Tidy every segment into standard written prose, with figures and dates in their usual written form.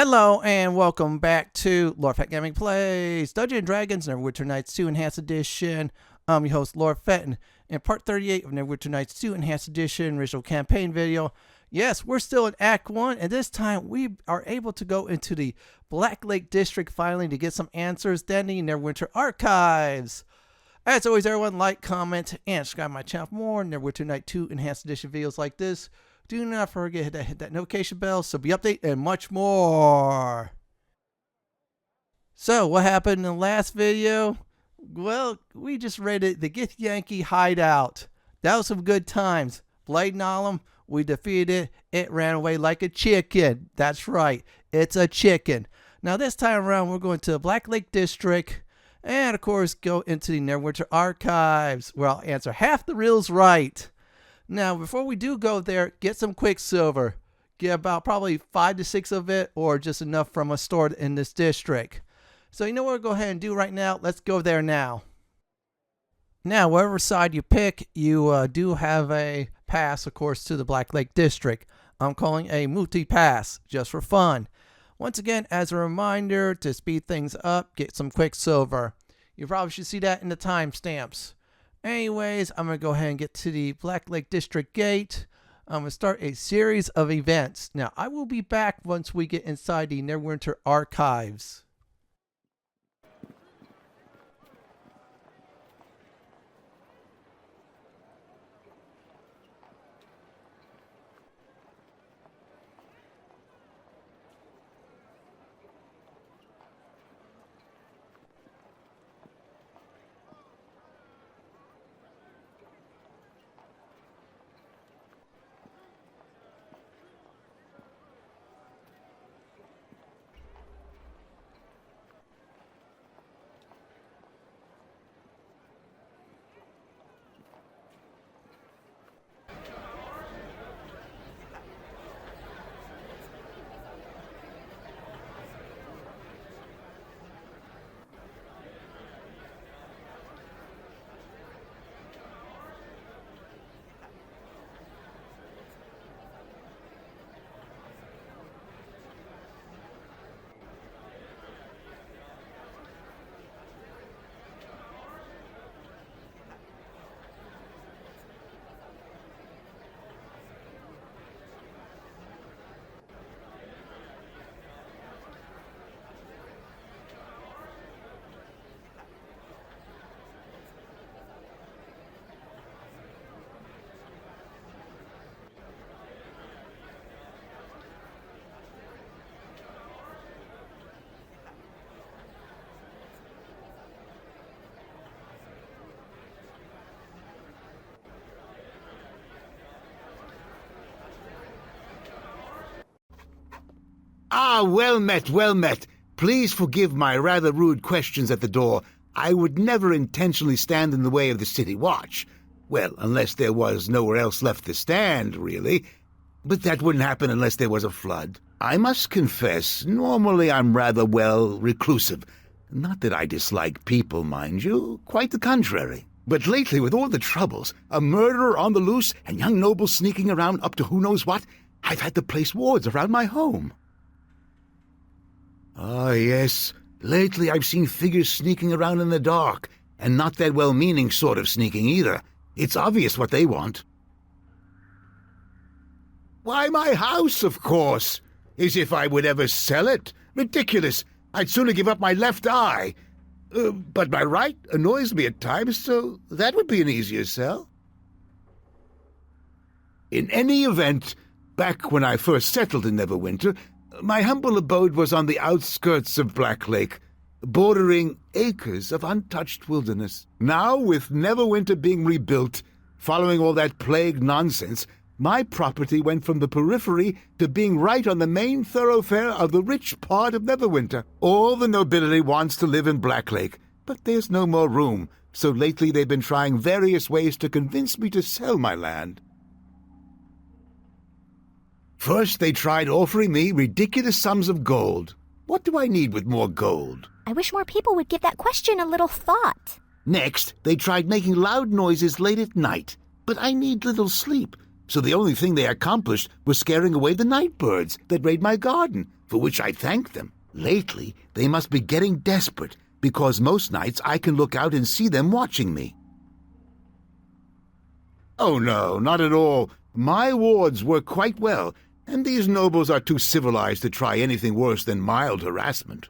Hello and welcome back to Lord Fett Gaming Plays Dungeons & Dragons Neverwinter Nights 2 Enhanced Edition. I'm your host, Lord Fenton, in part 38 of Neverwinter Nights 2 Enhanced Edition original campaign video. Yes, we're still in Act 1, and this time we are able to go into the Blacklake District finally to get some answers than the Neverwinter Archives. As always, everyone, like, comment, and subscribe to my channel for more Neverwinter Night 2 Enhanced Edition videos like this. Do not forget to hit that notification bell so be update and much more. So what happened in the last video? Well, we just raided the Githyanki hideout. That was some good times. Blading on them, we defeated it. It ran away like a chicken. That's right, it's a chicken. Now this time around we're going to the Blacklake District and of course go into the Neverwinter Archives where I'll answer half the riddles right. Now, before we do go there, get some Quicksilver. Get about probably 5 to 6 of it, or just enough from a store in this district. So you know what we'll go ahead and do right now? Let's go there now. Now, whatever side you pick, you do have a pass, of course, to the Blacklake District. I'm calling a Multipass, just for fun. Once again, as a reminder, to speed things up, get some Quicksilver. You probably should see that in the timestamps. Anyways, I'm going to go ahead and get to the Blacklake District gate. I'm going to start a series of events. Now, I will be back once we get inside the Neverwinter Archives. Ah, well met, well met. Please forgive my rather rude questions at the door. I would never intentionally stand in the way of the city watch. Well, unless there was nowhere else left to stand, really. But that wouldn't happen unless there was a flood. I must confess, normally I'm rather, reclusive. Not that I dislike people, mind you. Quite the contrary. But lately, with all the troubles, a murderer on the loose and young nobles sneaking around up to who knows what, I've had to place wards around my home. Ah, yes. Lately I've seen figures sneaking around in the dark, and not that well-meaning sort of sneaking either. It's obvious what they want. Why, my house, of course. As if I would ever sell it. Ridiculous. I'd sooner give up my left eye. But my right annoys me at times, so that would be an easier sell. In any event, back when I first settled in Neverwinter, my humble abode was on the outskirts of Blacklake, bordering acres of untouched wilderness. Now, with Neverwinter being rebuilt, following all that plague nonsense, my property went from the periphery to being right on the main thoroughfare of the rich part of Neverwinter. All the nobility wants to live in Blacklake, but there's no more room, so lately they've been trying various ways to convince me to sell my land. First, they tried offering me ridiculous sums of gold. What do I need with more gold? I wish more people would give that question a little thought. Next, they tried making loud noises late at night, but I need little sleep. so the only thing they accomplished was scaring away the night birds that raid my garden, for which I thank them. Lately, they must be getting desperate, because most nights I can look out and see them watching me. Oh no, not at all. My wards work quite well, and these nobles are too civilized to try anything worse than mild harassment.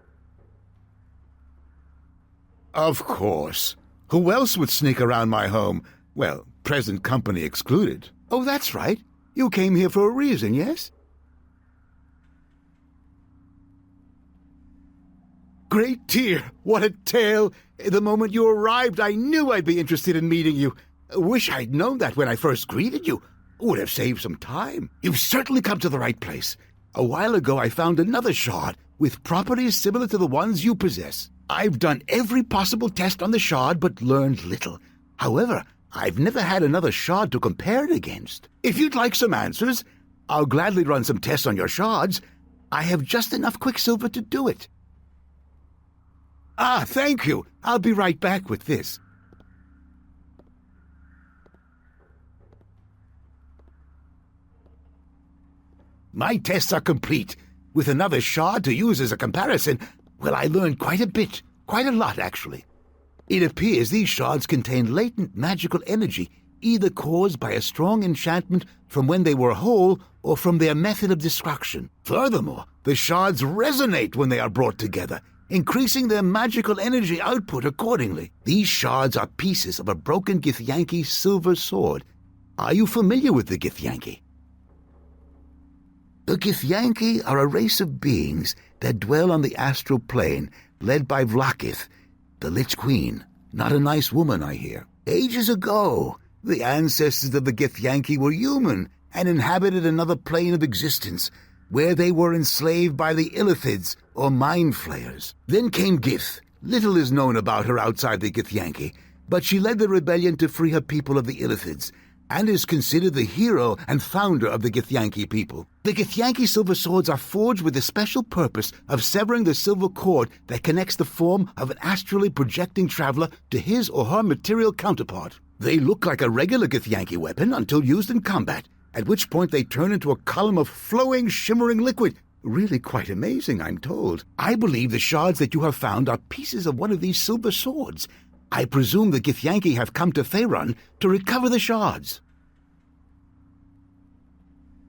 Of course. Who else would sneak around my home? Well, present company excluded. Oh, that's right. You came here for a reason, yes? Great dear, what a tale! The moment you arrived, I knew I'd be interested in meeting you. Wish I'd known that when I first greeted you. Would have saved some time. You've certainly come to the right place. A while ago, I found another shard with properties similar to the ones you possess. I've done every possible test on the shard, but learned little. However, I've never had another shard to compare it against. If you'd like some answers, I'll gladly run some tests on your shards. I have just enough Quicksilver to do it. Ah, thank you. I'll be right back with this. My tests are complete. With another shard to use as a comparison, well, I learned quite a bit. Quite a lot, actually. It appears these shards contain latent magical energy, either caused by a strong enchantment from when they were whole or from their method of destruction. Furthermore, the shards resonate when they are brought together, increasing their magical energy output accordingly. These shards are pieces of a broken Githyanki silver sword. Are you familiar with the Githyanki? The Githyanki are a race of beings that dwell on the astral plane, led by Vlakith, the Lich Queen. Not a nice woman, I hear. Ages ago, the ancestors of the Githyanki were human and inhabited another plane of existence, where they were enslaved by the Illithids, or Mind Flayers. Then came Gith. Little is known about her outside the Githyanki, but she led the rebellion to free her people of the Illithids, and is considered the hero and founder of the Githyanki people. The Githyanki silver swords are forged with the special purpose of severing the silver cord that connects the form of an astrally projecting traveler to his or her material counterpart. They look like a regular Githyanki weapon until used in combat, at which point they turn into a column of flowing, shimmering liquid. Really quite amazing, I'm told. I believe the shards that you have found are pieces of one of these silver swords. I presume the Githyanki have come to Faerun to recover the shards.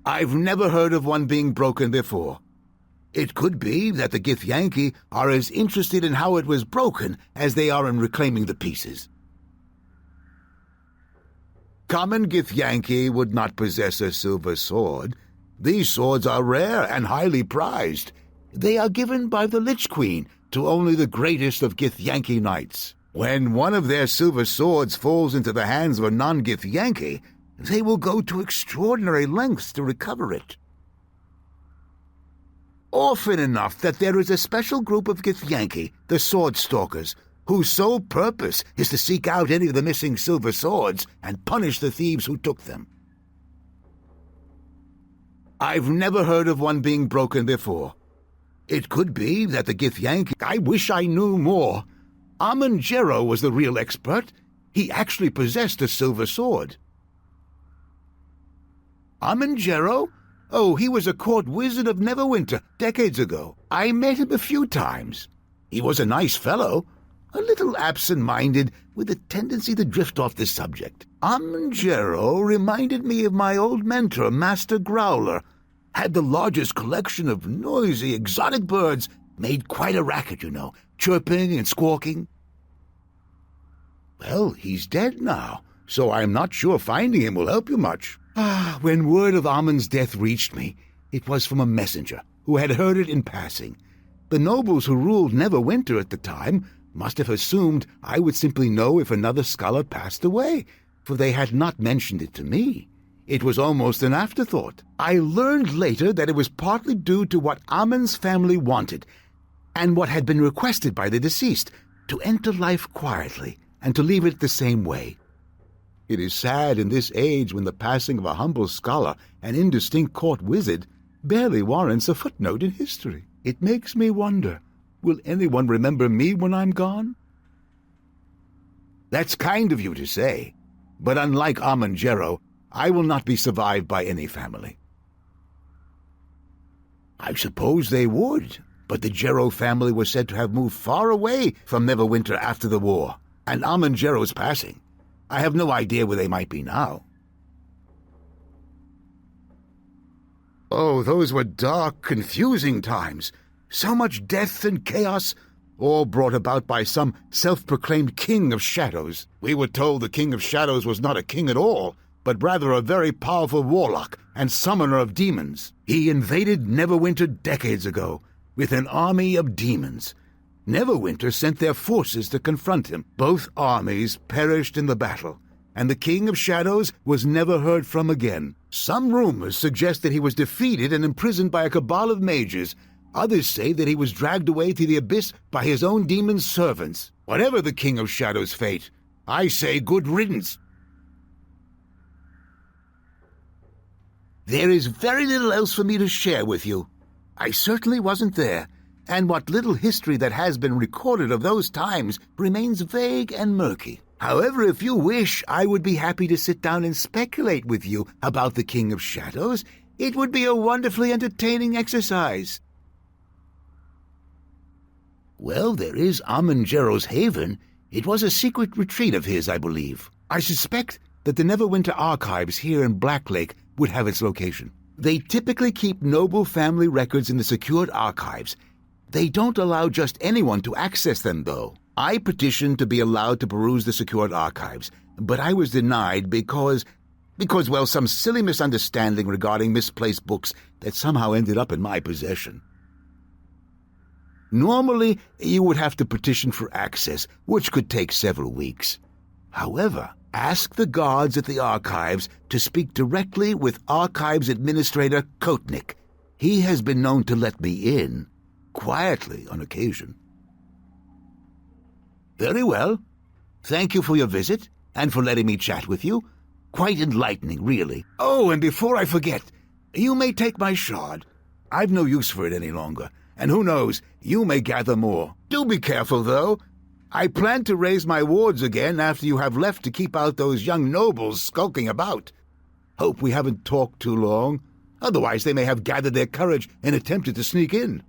I've never heard of one being broken before. It could be that the Githyanki are as interested in how it was broken as they are in reclaiming the pieces. Common Githyanki would not possess a silver sword. These swords are rare and highly prized. They are given by the Lich Queen to only the greatest of Githyanki knights. When one of their silver swords falls into the hands of a non-Githyanki, they will go to extraordinary lengths to recover it. Often enough that there is a special group of Githyanki, the Sword Stalkers, whose sole purpose is to seek out any of the missing silver swords and punish the thieves who took them. I've never heard of one being broken before. It could be that the Githyanki... I wish I knew more. Jero was the real expert. He actually possessed a silver sword. Jero? Oh, he was a court wizard of Neverwinter decades ago. I met him a few times. He was a nice fellow, a little absent-minded, with a tendency to drift off the subject. Jero reminded me of my old mentor, Master Growler. Had the largest collection of noisy, exotic birds, made quite a racket, you know, chirping and squawking. Well, he's dead now, so I'm not sure finding him will help you much. When word of Amon's death reached me, it was from a messenger who had heard it in passing. The nobles who ruled Neverwinter at the time must have assumed I would simply know if another scholar passed away, for they had not mentioned it to me. It was almost an afterthought. I learned later that it was partly due to what Amon's family wanted, and what had been requested by the deceased, to enter life quietly and to leave it the same way. It is sad in this age when the passing of a humble scholar, an indistinct court wizard, barely warrants a footnote in history. It makes me wonder, will anyone remember me when I'm gone? That's kind of you to say, but unlike Jero, I will not be survived by any family. I suppose they would, but the Jero family was said to have moved far away from Neverwinter after the war, and Amon Jero's passing. I have no idea where they might be now. Oh, those were dark, confusing times. So much death and chaos, all brought about by some self-proclaimed king of shadows. We were told the king of shadows was not a king at all, but rather a very powerful warlock and summoner of demons. He invaded Neverwinter decades ago with an army of demons. Neverwinter sent their forces to confront him. Both armies perished in the battle, and the king of shadows was never heard from again. Some rumors suggest that he was defeated and imprisoned by a cabal of mages. Others say that he was dragged away to the abyss by his own demon servants. Whatever the king of shadows' fate, I say good riddance. There is very little else for me to share with you. I certainly wasn't there, and what little history that has been recorded of those times remains vague and murky. However, if you wish, I would be happy to sit down and speculate with you about the King of Shadows. It would be a wonderfully entertaining exercise. Well, there is Amon Jero's Haven. It was a secret retreat of his, I believe. I suspect that the Neverwinter Archives here in Blacklake would have its location. They typically keep noble family records in the secured archives. They don't allow just anyone to access them, though. I petitioned to be allowed to peruse the secured archives, but I was denied because, well, some silly misunderstanding regarding misplaced books that somehow ended up in my possession. Normally, you would have to petition for access, which could take several weeks. However, ask the guards at the archives to speak directly with Archives Administrator Kotnik. He has been known to let me in, quietly on occasion. Very well. Thank you for your visit, and for letting me chat with you. Quite enlightening, really. Oh, and before I forget, you may take my shard. I've no use for it any longer, and who knows, you may gather more. Do be careful, though. I plan to raise my wards again after you have left to keep out those young nobles skulking about. Hope we haven't talked too long. Otherwise they may have gathered their courage and attempted to sneak in.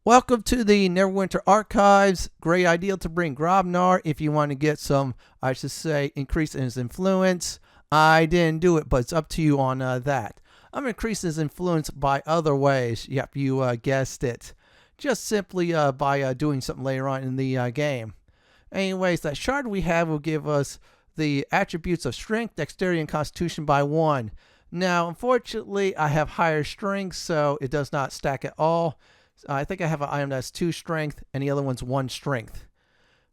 Welcome to the Neverwinter Archives. Great idea to bring Grobnar if you want to get some, I should say, increase in his influence. I didn't do it, but it's up to you on that. I'm increasing his influence by other ways. Yep, you guessed it. Just simply by doing something later on in the game. Anyways, that shard we have will give us the attributes of Strength, Dexterity, and Constitution by 1. Now, unfortunately, I have higher strength, so it does not stack at all. I think I have an item that's 2 strength, and the other one's 1 strength.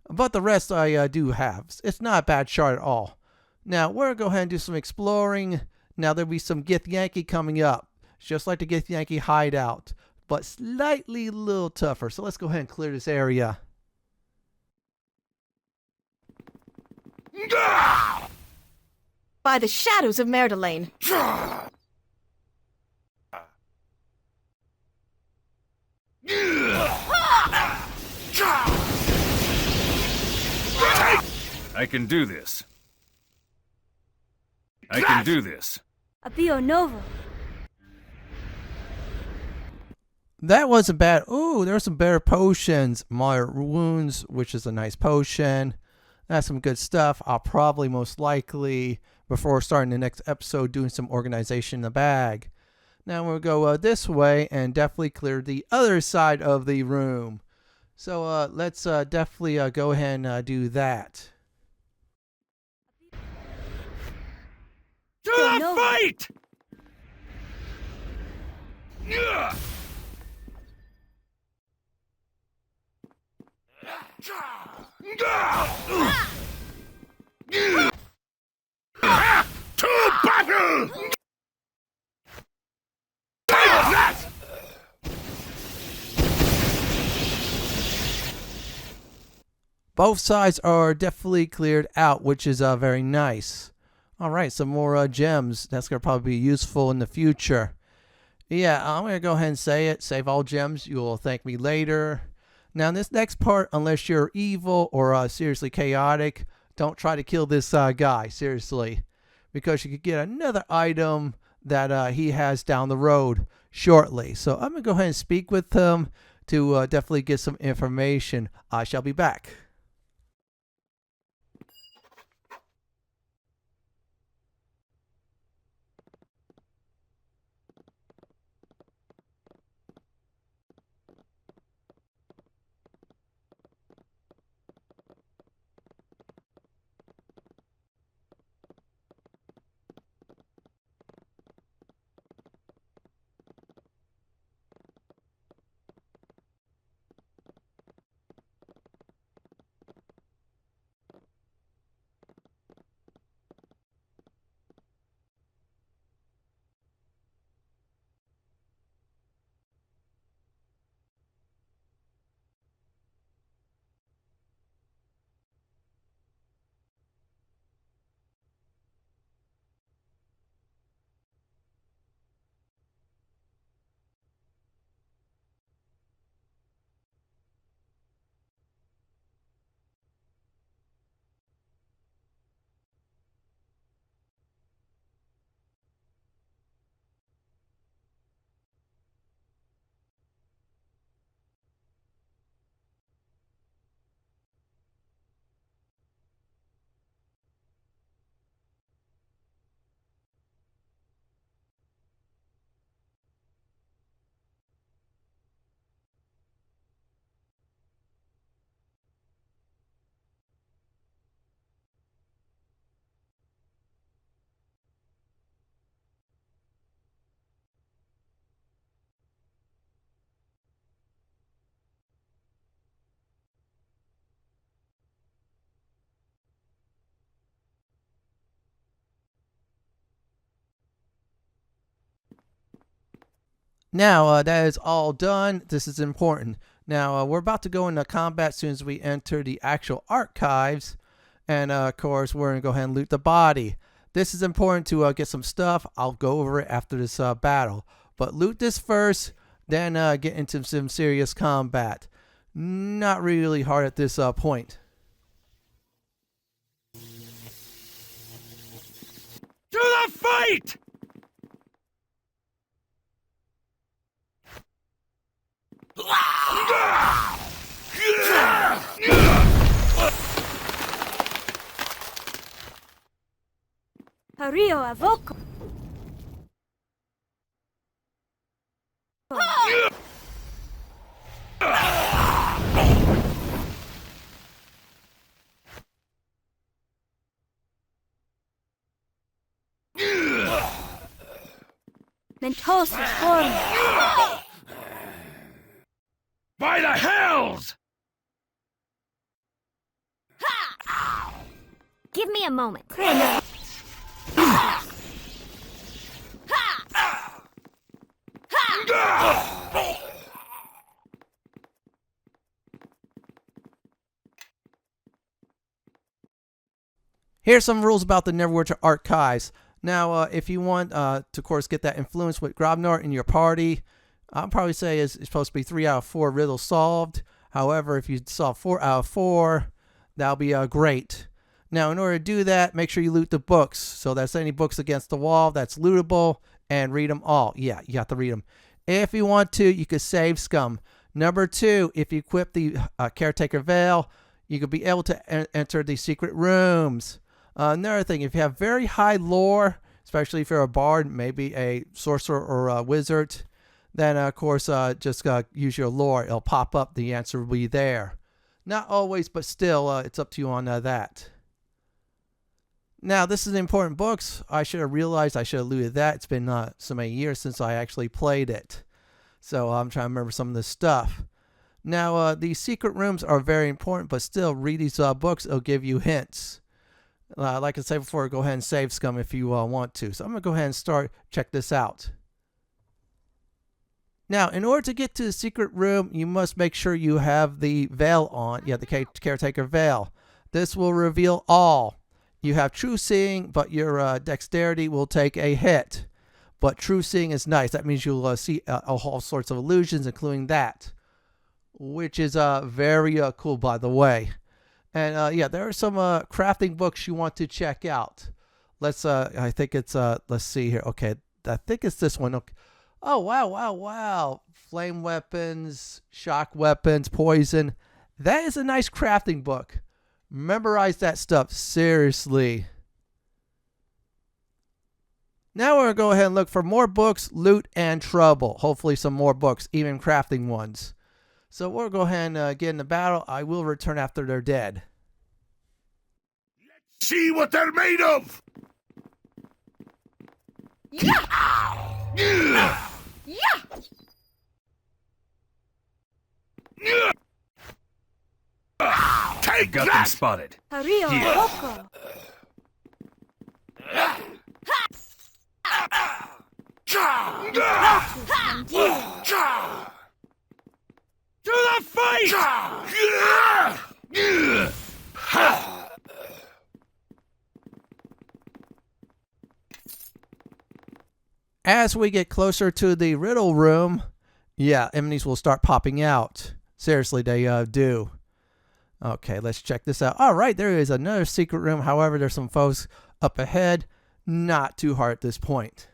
But the rest I do have. It's not a bad shard at all. Now, we're going to go ahead and do some exploring. Now, there'll be some Githyanki coming up. It's just like the Githyanki hideout, but slightly a little tougher. So let's go ahead and clear this area. By the shadows of Elanee. I can do this. I can do this. Abio Novo. That wasn't bad. Ooh, there's some better potions. Moderate Wounds, which is a nice potion. That's some good stuff. I'll probably most likely, before starting the next episode, doing some organization in the bag. Now we'll go this way and definitely clear the other side of the room. So let's definitely go ahead and do that. To the fight! To battle! Take that! Both sides are definitely cleared out, which is very nice. Alright, some more gems. That's going to probably be useful in the future. Yeah, I'm going to go ahead and say it. Save all gems. You will thank me later. Now, in this next part, unless you're evil or seriously chaotic, don't try to kill this guy, seriously. Because you could get another item that he has down the road shortly. So I'm going to go ahead and speak with him to definitely get some information. I shall be back. Now, that is all done. This is important. Now, we're about to go into combat as soon as we enter the actual archives. And, of course, we're going to go ahead and loot the body. This is important to get some stuff. I'll go over it after this battle. But loot this first, then get into some serious combat. Not really hard at this point. To the fight! Hario Avoko. Mentosus form. By the hells! Give me a moment. Here's some rules about the Neverwinter Archives. Now, if you want to, of course, get that influence with Grobnar in your party, I'll probably say it's supposed to be 3 out of 4 riddles solved. However, if you solve 4 out of 4, that'll be great. Now, in order to do that, make sure you loot the books. So that's any books against the wall that's lootable, and read them all. Yeah, you have to read them. If you want to, you could save scum. Number 2, if you equip the Caretaker Veil, you could be able to enter the secret rooms. Another thing, if you have very high lore, especially if you're a bard, maybe a sorcerer or a wizard, then of course just use your lore. It'll pop up. The answer will be there. Not always, but still, it's up to you on that. Now, this is important books. I should have realized I should have looted that. It's been so many years since I actually played it. So I'm trying to remember some of this stuff. Now, these secret rooms are very important, but still, read these books. It'll give you hints. Like I said before, go ahead and save scum if you want to. So I'm going to go ahead and start. Check this out. Now, in order to get to the secret room, you must make sure you have the veil on. Yeah, the Caretaker veil. This will reveal all. You have true seeing, but your dexterity will take a hit. But true seeing is nice. That means you'll see all sorts of illusions, including that. Which is very cool, by the way. And yeah, there are some crafting books you want to check out. I think it's, let's see here. Okay, I think it's this one. Okay. Oh, wow. Flame weapons, shock weapons, poison. That is a nice crafting book. Memorize that stuff. Seriously. Now we're going to go ahead and look for more books, loot, and trouble. Hopefully some more books, even crafting ones. So we'll go ahead and get in the battle. I will return after they're dead. See what they're made of! Yeah! Yeah! Yeah! Take Got them that! spotted. Hario Here. Roko. To the fight! As we get closer to the riddle room, yeah, enemies will start popping out. Seriously, they do. Okay, let's check this out. All right, there is another secret room. However, there's some foes up ahead. Not too hard at this point.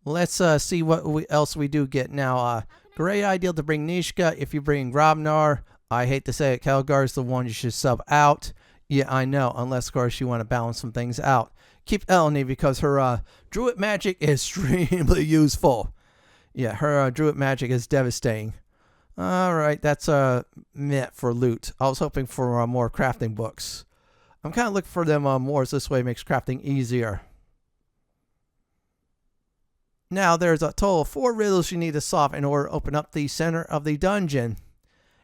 Let's see what else we do get now. Great idea to bring Neeshka. If you bring Grobnar, I hate to say it, Khelgar is the one you should sub out. Yeah, I know, unless, of course, you want to balance some things out. Keep Elanee because her Druid magic is extremely useful. Yeah, her Druid magic is devastating. Alright, that's meant for loot. I was hoping for more crafting books. I'm kind of looking for them more, as this way makes crafting easier. Now, there's a total of 4 riddles you need to solve in order to open up the center of the dungeon.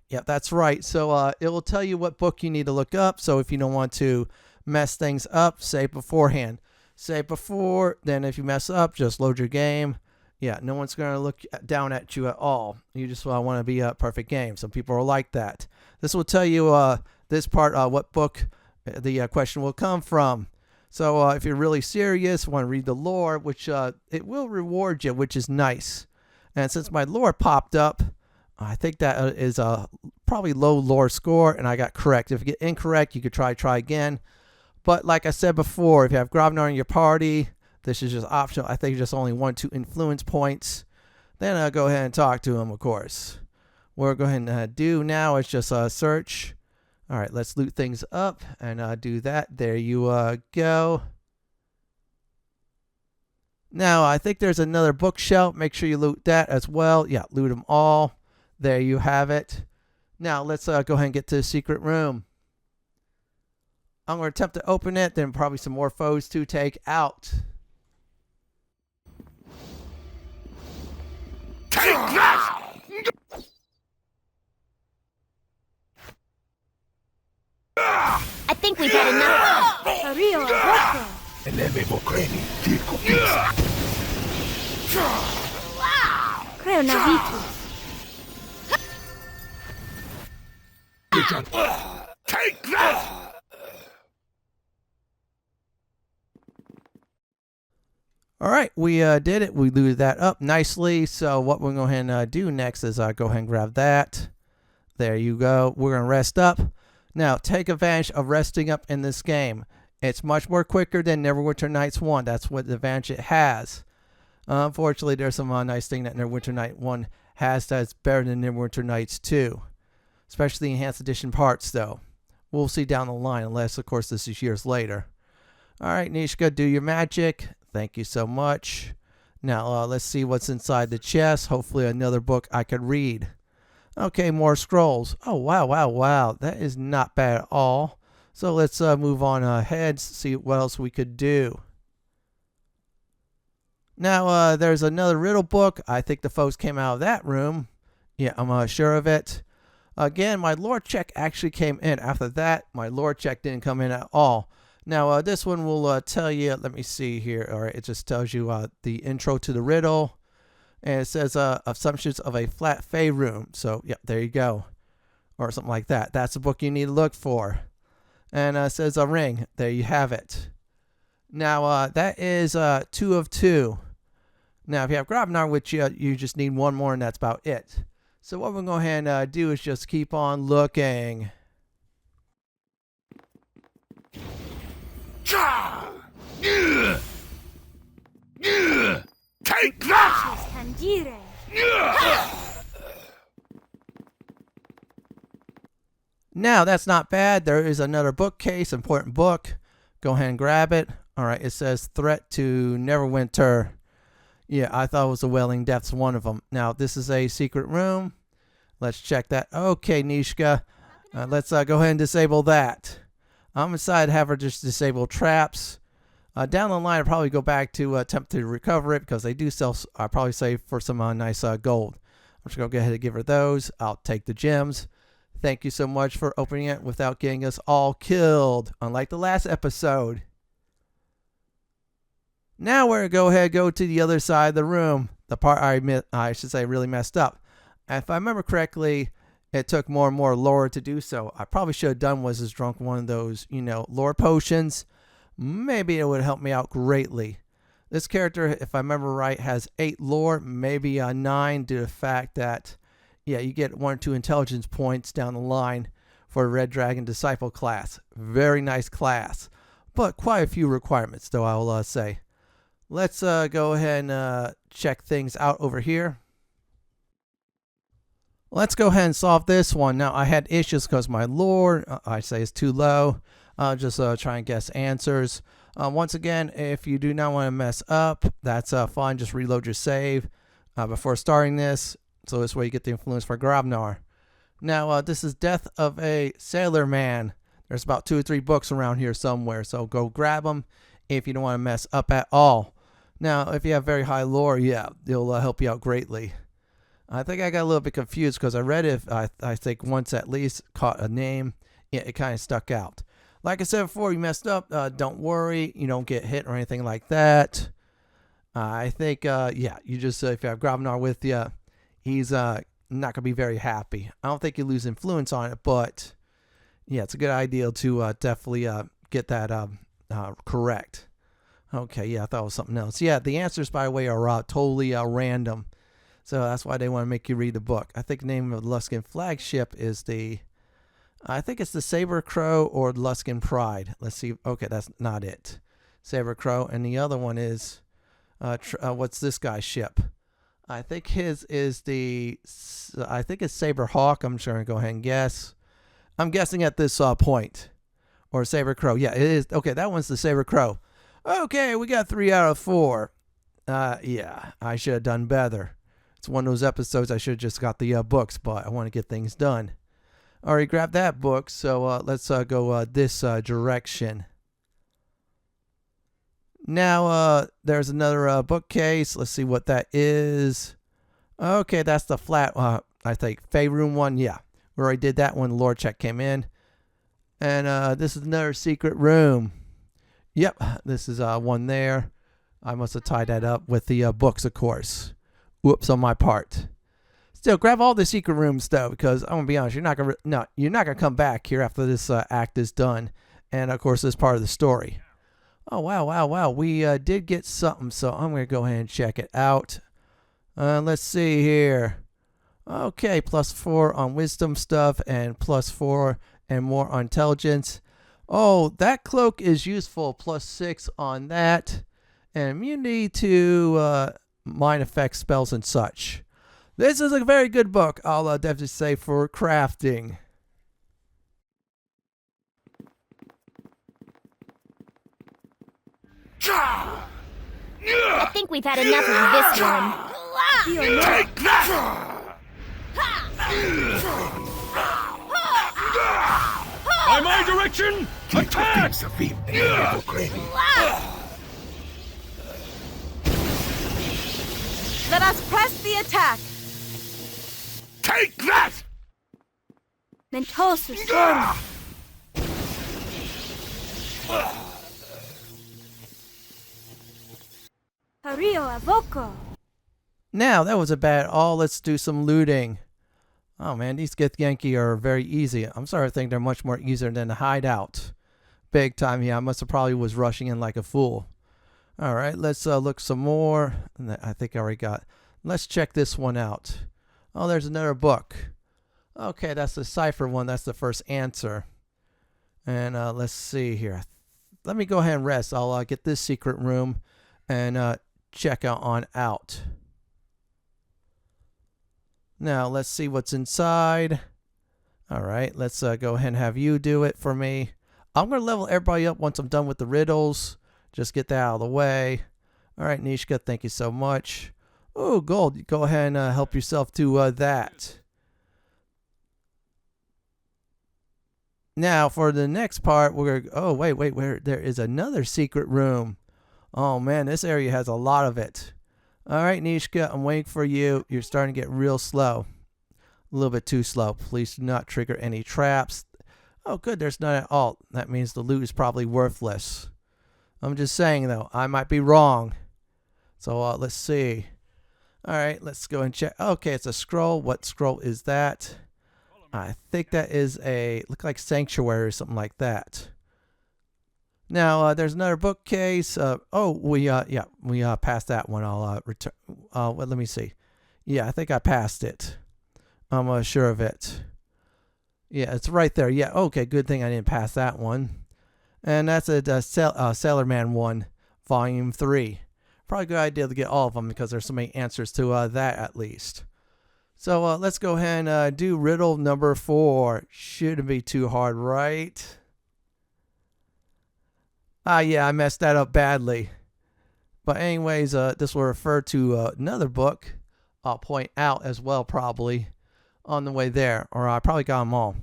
Yep, that's right. So it will tell you what book you need to look up. So if you don't want to mess things up, save beforehand. Save before, then if you mess up, just load your game. Yeah, no one's going to look down at you at all. You just want to be a perfect game. Some people are like that. This will tell you this part, what book the question will come from. So if you're really serious, want to read the lore, which it will reward you, which is nice. And since my lore popped up, I think that is a probably low lore score, and I got correct. If you get incorrect, you could try again. But like I said before, if you have Grobnar in your party, this is just optional. I think just only 1-2 influence points. Then go ahead and talk to him, of course. What we're going to do now is just search. All right, let's loot things up and do that. There you go. Now, I think there's another bookshelf. Make sure you loot that as well. Yeah, loot them all. There you have it. Now, let's go ahead and get to the secret room. I'm going to attempt to open it. Then probably some more foes to take out. Take that! I think we've had enough. Hario Roko. Creo Navitu. Take that! All right, we did it. We looted that up nicely. So what we're going to go ahead and do next is go ahead and grab that. There you go. We're going to rest up. Now, take advantage of resting up in this game. It's much more quicker than Neverwinter Nights 1. That's what the advantage it has. Unfortunately, there's some nice thing that Neverwinter Night 1 has that's better than Neverwinter Nights 2. Especially the Enhanced Edition parts, though. We'll see down the line, unless, of course, this is years later. All right, Neeshka, do your magic. Thank you so much. Now, let's see what's inside the chest. Hopefully another book I could read. Okay, more scrolls. Oh, wow. That is not bad at all. So let's move on ahead, see what else we could do. Now, there's another Riddle Book. I think the folks came out of that room. Yeah, I'm sure of it. Again, my lore check actually came in. After that, my lore check didn't come in at all. Now, this one will tell you, let me see here. All right, it just tells you the intro to the riddle. And it says assumptions of a flat fey room. So, yeah, there you go. Or something like that. That's the book you need to look for. And it says a ring. There you have it. Now, that is 2 of 2. Now, if you have Grabnar with you, you just need one more, and that's about it. So what we're going to go ahead and do is just keep on looking. Take that! Now, that's not bad. There is another bookcase, important book. Go ahead and grab it. All right, it says Threat to Neverwinter. Yeah, I thought it was the Wailing Depths, one of them. Now, this is a secret room. Let's check that. Okay, Neeshka. Let's go ahead and disable that. I'm excited to have her just disable traps. Down the line, I'll probably go back to attempt to recover it because they do sell, I'll probably save for some nice gold. I'm just going to go ahead and give her those. I'll take the gems. Thank you so much for opening it without getting us all killed, unlike the last episode. Now we're going to go ahead and go to the other side of the room. The part I should say really messed up. If I remember correctly, it took more and more lore to do so. I probably should have done was drunk one of those, lore potions. Maybe it would help me out greatly. This character, if I remember right, has 8 lore, maybe 9 due to the fact that, yeah, you get 1 or 2 intelligence points down the line for a Red Dragon Disciple class. Very nice class, but quite a few requirements, though, I'll say. Let's go ahead and check things out over here. Let's go ahead and solve this one. Now, I had issues because my lore, I say, is too low. I'll just try and guess answers. Once again, if you do not want to mess up, that's fine. Just reload your save before starting this. So this way you get the influence for Grabnar. Now, this is Death of a Sailor Man. There's about 2 or 3 books around here somewhere. So go grab them if you don't want to mess up at all. Now, if you have very high lore, yeah, it'll help you out greatly. I think I got a little bit confused because I read it, I think once at least, caught a name. Yeah, it kind of stuck out. Like I said before, you messed up. Don't worry. You don't get hit or anything like that. I think, yeah, you just, if you have Grabnar with you, he's not going to be very happy. I don't think you lose influence on it, but yeah, it's a good idea to definitely get that correct. Okay, yeah, I thought it was something else. Yeah, the answers, by the way, are totally random. So that's why they want to make you read the book. I think the name of the Luskan flagship is I think it's the Saber Crow or the Luskan Pride. Let's see. Okay, that's not it. Saber Crow. And the other one is, what's this guy's ship? I think his is I think it's Saber Hawk. I'm just going to go ahead and guess. I'm guessing at this point. Or Saber Crow. Yeah, it is. Okay, that one's the Saber Crow. Okay, we got 3 out of 4. Yeah, I should have done better. It's one of those episodes I should have just got the books, but I want to get things done. Already grabbed that book, so let's go this direction. Now, there's another bookcase. Let's see what that is. Okay, that's the flat, I think, Fey Room one. Yeah, we already did that when the lore check came in. And this is another secret room. Yep, this is one there. I must have tied that up with the books, of course. Whoops on my part. Still, grab all the secret rooms though, because I'm gonna be honest, you're not gonna come back here after this act is done, and of course this part of the story. Oh wow! We did get something, so I'm gonna go ahead and check it out. Let's see here. Okay, +4 on wisdom stuff, and +4 and more on intelligence. Oh, that cloak is useful. +6 on that, and immunity to mind effects, spells, and such. This is a very good book, I'll definitely say, for crafting. I think we've had enough of this one. Take that! By my direction! direction! Attack! Let us press the attack! Take that! Mentos storm. Hario avoko. Now, that was a bad all. Let's do some looting. Oh, man, these Githyanki are very easy. I'm sorry, I think they're much more easier than the hideout. Big time, yeah. I must have probably was rushing in like a fool. All right, let's look some more. I think I already got. Let's check this one out. Oh, there's another book. Okay, that's the cipher one. That's the first answer. And let's see here. Let me go ahead and rest. I'll get this secret room and check on out. Now, let's see what's inside. All right, let's go ahead and have you do it for me. I'm going to level everybody up once I'm done with the riddles. Just get that out of the way. All right, Neeshka, thank you so much. Oh, gold. Go ahead and help yourself to that. Now, for the next part, we're going to... Oh, wait. There is another secret room. Oh, man, this area has a lot of it. All right, Neeshka, I'm waiting for you. You're starting to get real slow. A little bit too slow. Please do not trigger any traps. Oh, good. There's none at all. That means the loot is probably worthless. I'm just saying, though. I might be wrong. So, let's see. All right, let's go and check. Okay, it's a scroll. What scroll is that? I think that is a... Look like sanctuary or something like that. Now, there's another bookcase. We passed that one. I'll return. Well, let me see. Yeah, I think I passed it. I'm sure of it. Yeah, it's right there. Yeah, okay, good thing I didn't pass that one. And that's a Sailor Man 1, Volume 3. Probably a good idea to get all of them because there's so many answers to that at least. So let's go ahead and do riddle number 4. Shouldn't be too hard, right? Yeah, I messed that up badly. But anyways, this will refer to another book I'll point out as well probably on the way there. Or I probably got them all.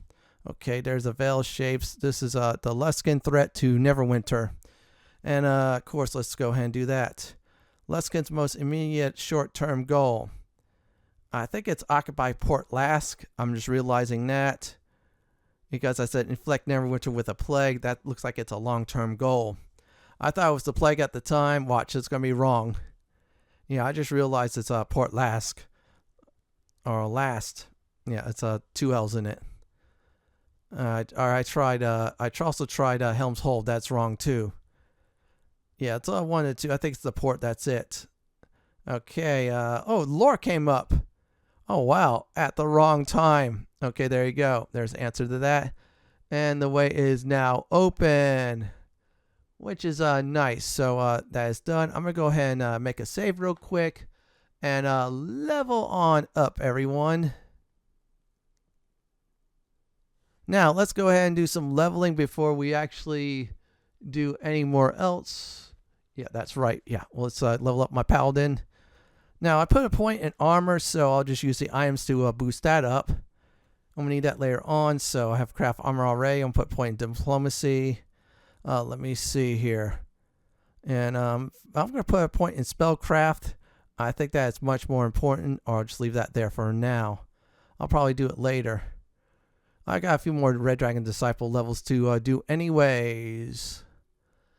Okay, there's a Veil Shapes. This is the Luskan threat to Neverwinter. And of course, let's go ahead and do that. Luskan's most immediate short-term goal. I think it's occupy Port Lask. I'm just realizing that. Because I said inflict Neverwinter with a plague. That looks like it's a long-term goal. I thought it was the plague at the time. Watch, it's going to be wrong. Yeah, I just realized it's Port Lask. Or Last. Yeah, it's 2 L's in it. I also tried Helm's Hold. That's wrong too. Yeah, it's 1 and 2. I think it's the port. That's it. Okay. Lore came up. Oh, wow. At the wrong time. Okay, there you go. There's the answer to that. And the way is now open. Which is nice. So that is done. I'm going to go ahead and make a save real quick. And level on up, everyone. Now, let's go ahead and do some leveling before we actually do any more else. Yeah, that's right. Yeah, well, let's level up my Paladin. Now, I put a point in armor, so I'll just use the items to boost that up. I'm going to need that later on, so I have craft armor already. I'm going to put a point in diplomacy. Let me see here. And I'm going to put a point in spellcraft. I think that's much more important, or I'll just leave that there for now. I'll probably do it later. I got a few more Red Dragon Disciple levels to do anyways.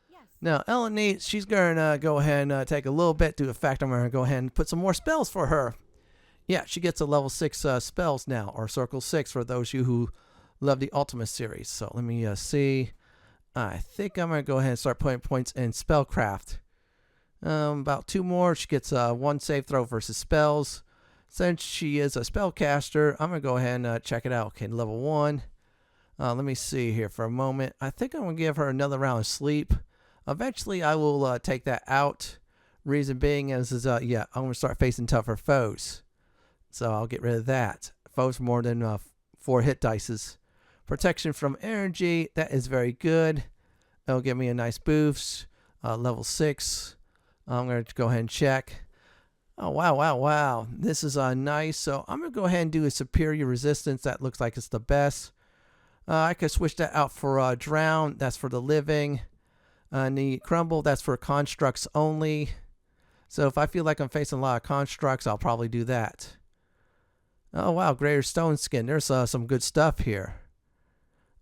Yes. Now, Elanee, she's going to go ahead and take a little bit to effect. I'm going to go ahead and put some more spells for her. Yeah, she gets a level 6 spells now, or Circle 6 for those of you who love the Ultimate series. So let me see. I think I'm going to go ahead and start putting points in Spellcraft. About 2 more. She gets 1 save throw versus spells. Since she is a spellcaster, I'm going to go ahead and check it out. Okay, level 1. Let me see here for a moment. I think I'm going to give her another round of sleep. Eventually, I will take that out. Reason being is I'm going to start facing tougher foes. So I'll get rid of that. Foes more than 4 hit dices. Protection from energy, that is very good. That'll give me a nice boost. Level 6. I'm going to go ahead and check. Oh, wow. This is nice. So I'm going to go ahead and do a superior resistance. That looks like it's the best. I could switch that out for drown. That's for the living. Need crumble. That's for constructs only. So if I feel like I'm facing a lot of constructs, I'll probably do that. Oh wow, greater stone skin. There's some good stuff here.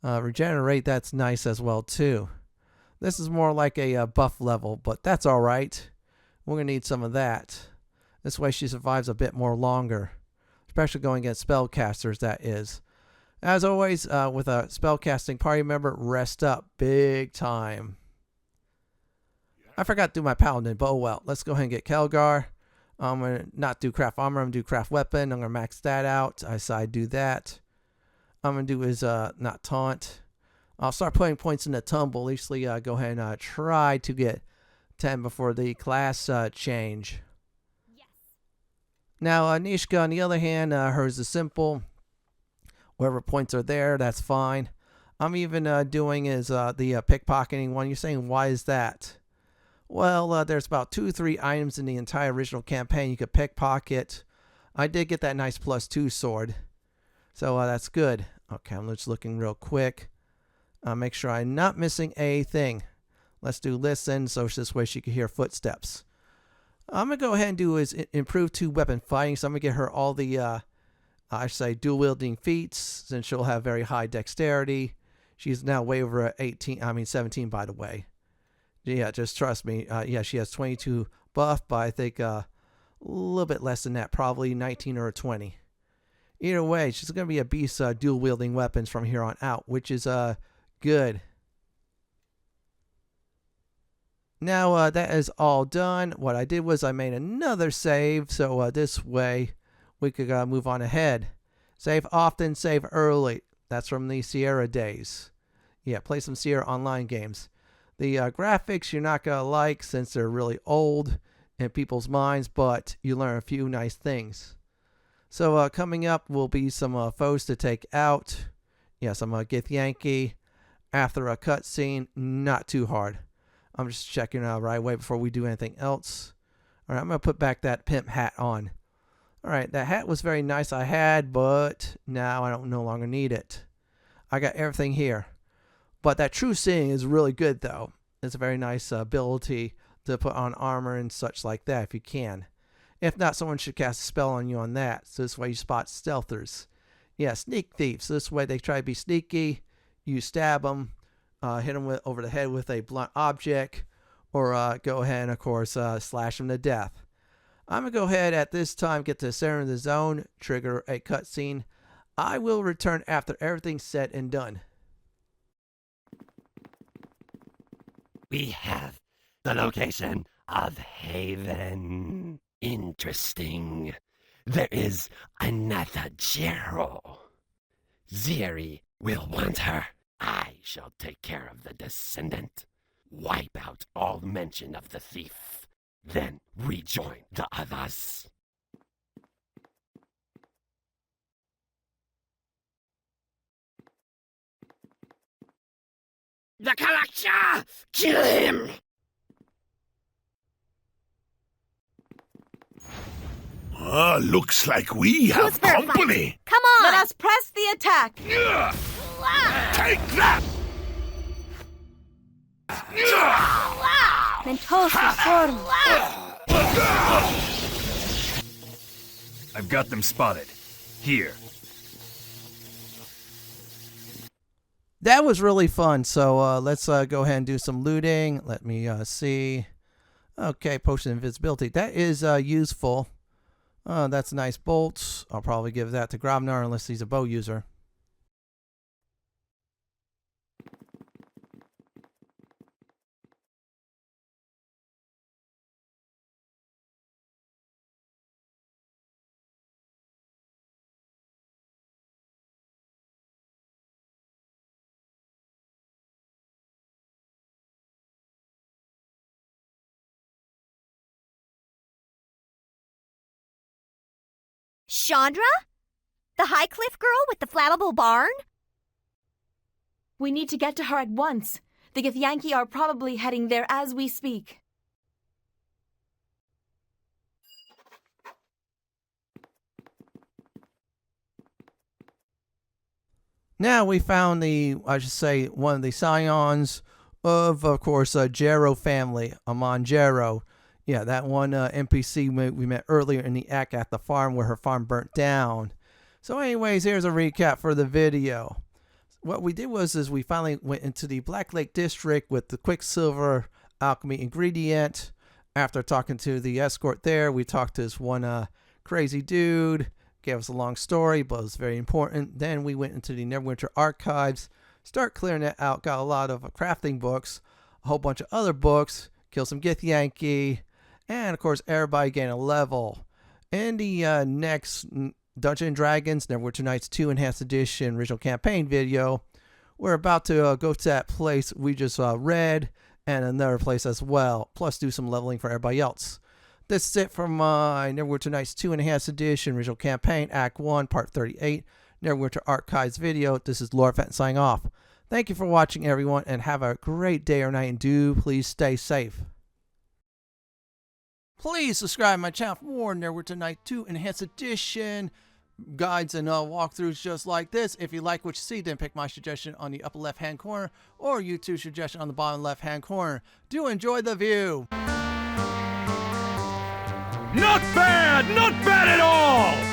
Regenerate. That's nice as well too. This is more like a buff level, but that's all right. We're gonna need some of that. This way she survives a bit more longer, especially going against spellcasters. That is. As always, with a spellcasting party member, rest up big time. I forgot to do my Paladin, but oh well. Let's go ahead and get Khelgar. I'm going to not do craft armor. I'm going to do craft weapon. I'm going to max that out. I decide to do that. I'm going to do his not taunt. I'll start putting points in the tumble. At least go ahead and try to get 10 before the class change. Yes. Now, Neeshka, on the other hand, hers is simple. Whatever points are there, that's fine. I'm even doing is the pickpocketing one. You're saying, why is that? Well, there's about 2 or 3 items in the entire original campaign you could pickpocket. I did get that nice +2 sword. So that's good. Okay, I'm just looking real quick. Make sure I'm not missing a thing. Let's do listen, so this way she can hear footsteps. I'm going to go ahead and do is improve 2 weapon fighting. So I'm going to get her all the... I should say dual wielding feats, since she'll have very high dexterity. She's now way over 17 by the way. Yeah, just trust me. Yeah, she has 22 buff, but I think a little bit less than that, probably 19 or 20. Either way, she's going to be a beast dual wielding weapons from here on out, which is good. Now that is all done. What I did was I made another save, so this way we could move on ahead. Save often, save early. That's from the Sierra days. Yeah, play some Sierra online games. The graphics you're not going to like since they're really old in people's minds, but you learn a few nice things. So coming up will be some foes to take out. Yeah, some Githyanki. After a cutscene, not too hard. I'm just checking out right away before we do anything else. All right, I'm going to put back that pimp hat on. All right, that hat was very nice I had, but now I don't no longer need it. I got everything here. But that true seeing is really good, though. It's a very nice ability to put on armor and such like that if you can. If not, someone should cast a spell on you on that. So this way you spot stealthers. Yeah, sneak thieves. So this way they try to be sneaky. You stab them, hit them over the head with a blunt object, or go ahead and, of course, slash them to death. I'm going to go ahead at this time, get to the center of the zone, trigger a cutscene. I will return after everything's said and done. We have the location of Haven. Interesting. There is another Gerald. Ziri will want her. I shall take care of the descendant. Wipe out all mention of the thief. Then rejoin the others. The collector! Kill him! Looks like we have company. Come on! Let us press the attack! Take that! Mentosa form. I've got them spotted. Here. That was really fun. So let's go ahead and do some looting. Let me see. Okay, potion of invisibility. That is useful. That's nice bolts. I'll probably give that to Grobnar unless he's a bow user. Chandra? The High Cliff girl with the flammable barn? We need to get to her at once. The Githyanki are probably heading there as we speak. Now we found one of the scions of course, Jarrow family, Amon Jarrow. Yeah, that one NPC we met earlier in the act at the farm where her farm burnt down. So anyways, here's a recap for the video. What we did was we finally went into the Blacklake District with the Quicksliver alchemy ingredient. After talking to the escort there, we talked to this one crazy dude. Gave us a long story, but it was very important. Then we went into the Neverwinter Archives. Start clearing that out. Got a lot of crafting books. A whole bunch of other books. Killed some Githyanki. And of course, everybody gained a level. In the next Dungeons & Dragons Neverwinter Nights 2 Enhanced Edition original campaign video, we're about to go to that place we just read, and another place as well, plus do some leveling for everybody else. This is it from my Neverwinter Nights 2 Enhanced Edition original campaign, Act 1, Part 38, Neverwinter Archives video. This is Lord Fenton signing off. Thank you for watching, everyone, and have a great day or night, and do please stay safe. Please subscribe to my channel for more Neverwinter Nights 2 Enhanced Edition guides and walkthroughs just like this. If you like what you see, then pick my suggestion on the upper left hand corner or YouTube suggestion on the bottom left hand corner. Do enjoy the view. Not bad! Not bad at all!